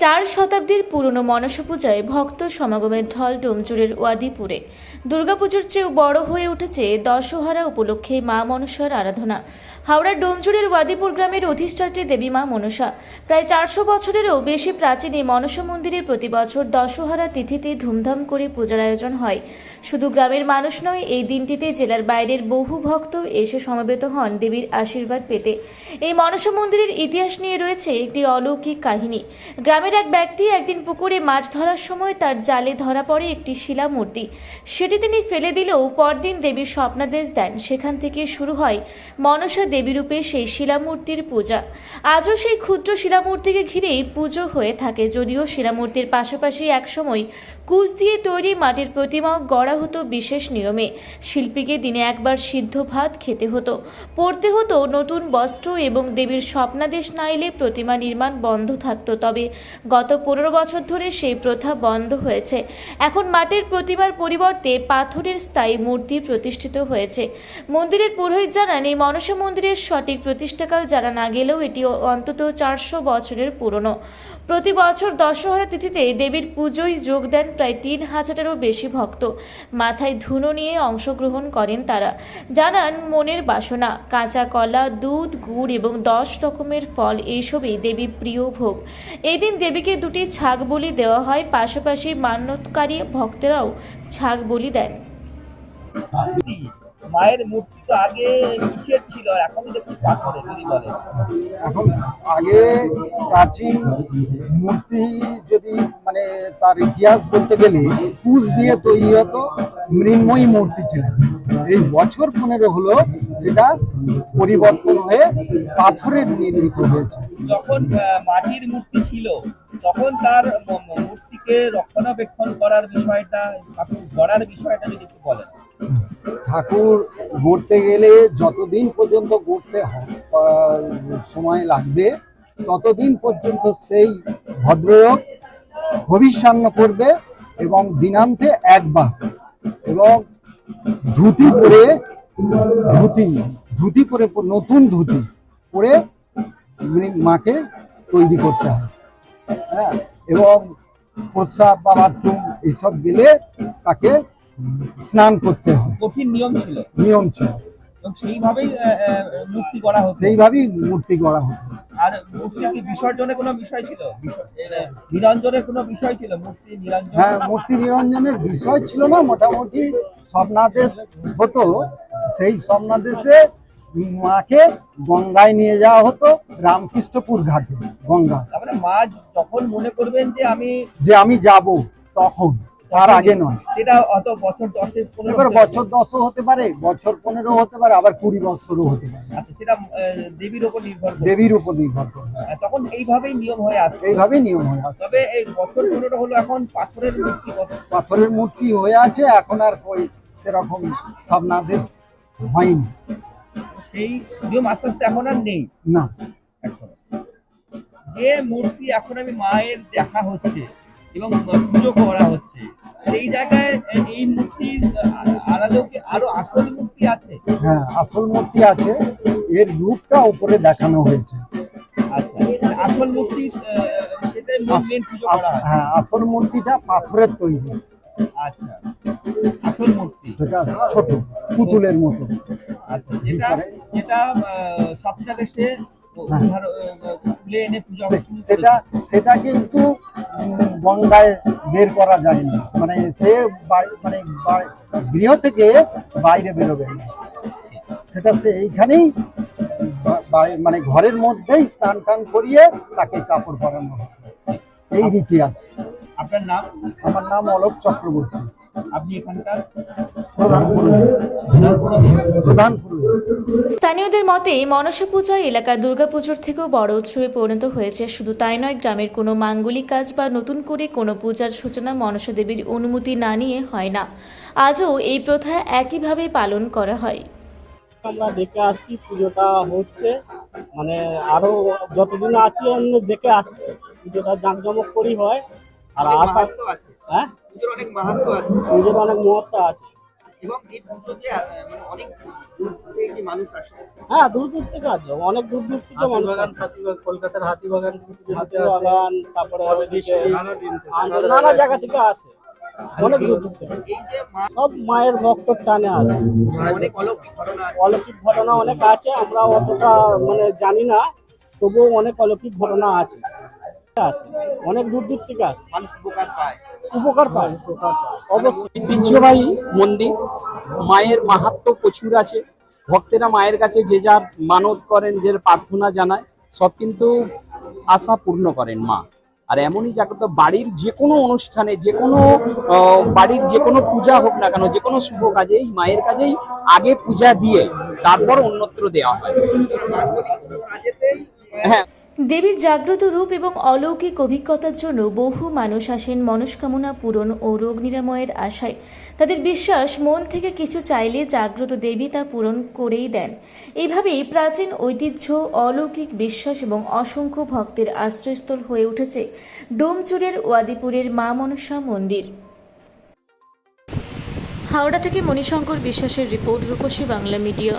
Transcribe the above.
4 শতাব্দীর পুরনো মনসা পূজায় ভক্ত সমাগমের ঢল ডোমজুড়ের ওয়াদিপুরে। দুর্গাপুজোর চেয়েও বড় হয়ে উঠেছে দশহরা উপলক্ষে মা মনসার আরাধনা। হাওড়ার ডোমজুড়ের ওয়াদিপুর গ্রামের অধিষ্ঠাত্রী দেবী মা মনসা প্রায় 400 বছরেরও বেশি প্রাচীন এই মনসা মন্দিরে প্রতি বছর দশহরা তিথিতে ধুমধাম করে পূজার আয়োজন হয়। শুধু গ্রামের মানুষ নয়, এই দিনটিতে জেলার বাইরের বহু ভক্ত এসে সমবেত হন দেবীর আশীর্বাদ পেতে। এই মনসা মন্দিরের ইতিহাস নিয়ে রয়েছে একটি অলৌকিক কাহিনী। গ্রামের এক ব্যক্তি একদিন পুকুরে মাছ ধরার সময় তার জালে ধরা পড়ে একটি শিলা মূর্তি। সেটি তিনি ফেলে দিলেও পরদিন দেবীর স্বপ্নাদেশ দেন। সেখান থেকে শুরু হয় মনসা দেবী রূপে সেই শিলামূর্তির পূজা। আজও সেই ক্ষুদ্র শিলামূর্তিকে ঘিরেই পুজো হয়ে থাকে। যদিও শিলামূর্তির পাশাপাশি একসময় কুচ দিয়ে তৈরি মাটির প্রতিমাও গড়া হতো বিশেষ নিয়মে। শিল্পীকে দিনে একবার সিদ্ধ ভাত খেতে হতো, পরতে হতো নতুন বস্ত্র এবং দেবীর স্বপ্নাদেশ না এলে প্রতিমা নির্মাণ বন্ধ থাকতো। তবে গত 15 বছর ধরে সেই প্রথা বন্ধ হয়েছে। এখন মাটির প্রতিমার পরিবর্তে পাথরের স্থায়ী মূর্তি প্রতিষ্ঠিত হয়েছে। মন্দিরের পুরোহিত জানান, এই মনসা মন্দিরের সঠিক প্রতিষ্ঠাকাল জানা না গেলেও এটি অন্তত 400 বছরের পুরনো। প্রতি বছর দশহরা তিথিতে দেবীর পুজোয় যোগ দেন প্রায় 3000-এরও বেশি ভক্ত। মাথায় ধুনো নিয়ে অংশগ্রহণ করেন তারা। জানান, মনের বাসনা, কাঁচা কলা, দুধ, গুড় এবং 10 রকমের ফল এইসবই দেবীর প্রিয় ভোগ। এই দিন দেবীকে 2টি ছাগ বলি দেওয়া হয়। পাশাপাশি মান্যতকারী ভক্তরাও ছাগ বলি দেন। মায়ের মূর্তি তো আগে কিসের ছিল আর এখন দেখি পাথরের, যদি বলে। এখন আগে প্রাচীন মূর্তি যদি মানে তার ইতিহাস বলতে গেলে কুচ দিয়ে তৈরি হতো, মৃন্ময়ী মূর্তি ছিলেন। এই বছর 15 হলো সেটা পরিবর্তন হয়ে পাথরের নির্মিত হয়েছে। যখন মাটির মূর্তি ছিল তখন তার মূর্তিকে রক্ষণাবেক্ষণ করার বিষয়টা, গড়ার বিষয়টা যদি একটু বলেন। ঠাকুর গড়তে গেলে যতদিন পর্যন্ত গড়তে সময় লাগবে ততদিন পর্যন্ত সেই ভদ্রলোক ভবিষ্যান্ন করবে এবং দিনান্তে একবার এবং ধুতি পরে নতুন ধুতি পরে মাকে তৈরি করতে হয়। হ্যাঁ, এবং প্রস্রাব বা বাথরুম এইসব গেলে তাকে স্নান করতে হয়। কঠিন নিয়ম ছিল এবং সেইভাবেই মূর্তি গড়া হতো। আর মূর্তি বিসর্জনের কোনো বিষয় ছিল, নিরঞ্জনের কোনো বিষয় ছিল? হ্যাঁ, মূর্তি নিরঞ্জনের বিষয় ছিল না, মোটামুটি স্বপ্নাদেশ হতো। সেই স্বপ্নাদেশে মাকে গঙ্গায় নিয়ে যাওয়া হতো, রামকৃষ্ণপুর ঘাটে গঙ্গা। তারপরে মা যখন মনে করবেন যে আমি যাব, তখন, তার আগে নয়। সেটা অত বছর 10 এবার বছর 10 হতে পারে, বছর 15 হতে পারে, আবার 20 বছরও হতে পারে। আচ্ছা, সেটা দেবীর উপর নির্ভর করে। তখন এইভাবেই নিয়ম হয়ে আসে। তবে এই বছর 15 হলো, এখন পাথরের মূর্তি হয়ে আছে। এখন আর সেরকম স্বপ্নাদেশ হয়নি। সেই নিয়ম আস্তে আস্তে এখন আর নেই না। যে মূর্তি এখন আমি মায়ের দেখা হচ্ছে এবং পুজো করা হচ্ছে, সেই জায়গায় এই মূর্তির আলাদাও কি আরো আসল মূর্তি আছে? হ্যাঁ, আসল মূর্তি আছে, এর রূপটা উপরে দেখানো হয়েছে। আচ্ছা, আসল মূর্তি সেটাই মেন পুজো করা হয়। হ্যাঁ, আসল মূর্তিটা পাথরের তৈরি। আচ্ছা, আসল মূর্তি সেটা ছোট পুতুলের মতো। আচ্ছা, যেটা স্বপ্নাদেশে সেটা কিন্তু গঙ্গায় বের করা যায় না, মানে সে গৃহ থেকে বাইরে বেরোবে না। সেটা সে এইখানেই মানে ঘরের মধ্যেই স্নান টান করিয়ে তাকে কাপড় পরানো হয়। এই রীতি আছে। আপনার নাম? আমার নাম অলোক চক্রবর্তী। আপনি এখানকার প্রধান পুরোহিত। স্থানীয়দের মতে মনসা পূজা এলাকার দুর্গাপুজোর থেকেও বড় উৎসবে পরিণত হয়েছে। শুধু তাই নয়, গ্রামের কোনো মাঙ্গলিক কাজ বা নতুন করে কোনো পূজার সূচনা মনসা দেবীর অনুমতি না নিয়ে হয় না। আজও এই প্রথা একইভাবে পালন করা হয়। আমরা দেখে আসছি, পুজোটা হচ্ছে, মানে আরো যতদিন আছি আমরা দেখে আসছি। পুজোটা জাঁকজমক করেই হয়। আর আশা, হ্যাঁ, পুজোর অনেক মাহাত্ম্য আছে। এবং এই পুজোতে মানে অনেক দূর থেকে কি মানুষ আসে? হ্যাঁ, দূর দূর থেকে আছে, অনেক দূর দূর থেকে মানুষ আসে। কলকাতার হাতিবাগান হাতিবাগান, তারপরে ওইদিকে নানা জায়গা থেকে আসে, অনেক দূর দূর থেকে। এই যে মা সব মায়ের ভক্তর টানে আছে। অনেক অলৌকিক ঘটনা আছে। অলৌকিক ঘটনা অনেক আছে, আমরা অতটা মানে জানি না, তবুও অনেক অলৌকিক ঘটনা আছে। অনেক দূর দূর থেকে আসে, মানুষ উপকার পায়। উপকার পায় অবশ্যই। ঐতিহ্যবাহী মন্দির, মায়ের মাহাত্ম্য প্রচুর আছে। ভক্তেরা মায়ের কাছে যে যার মানত করেন, যে প্রার্থনা জানায়, সব কিন্তু আশা পূর্ণ করেন মা। আর এমনই জাগ্রত বাড়ির যে কোনো অনুষ্ঠানে, যে কোনো বাড়ির যে কোনো পূজা হোক না কেন, যে কোনো শুভ কাজে এই মায়ের কাছেই আগে পূজা দিয়ে তারপর অন্যত্র দেওয়া হয়। হ্যাঁ, দেবীর জাগ্রত রূপ এবং অলৌকিক অভিজ্ঞতার জন্য বহু মানুষ আসেন মনস্কামনা পূরণ ও রোগ নিরাময়ের আশায়। তাদের বিশ্বাস, মন থেকে কিছু চাইলে জাগ্রত দেবী তা পূরণ করেই দেন। এইভাবেই প্রাচীন ঐতিহ্য, অলৌকিক বিশ্বাস এবং অসংখ্য ভক্তের আশ্রয়স্থল হয়ে উঠেছে ডোমচুরের ওয়াদিপুরের মা মনসা মন্দির। হাওড়া থেকে মণিশঙ্কর বিশ্বাসের রিপোর্ট, রূপসী বাংলা মিডিয়া।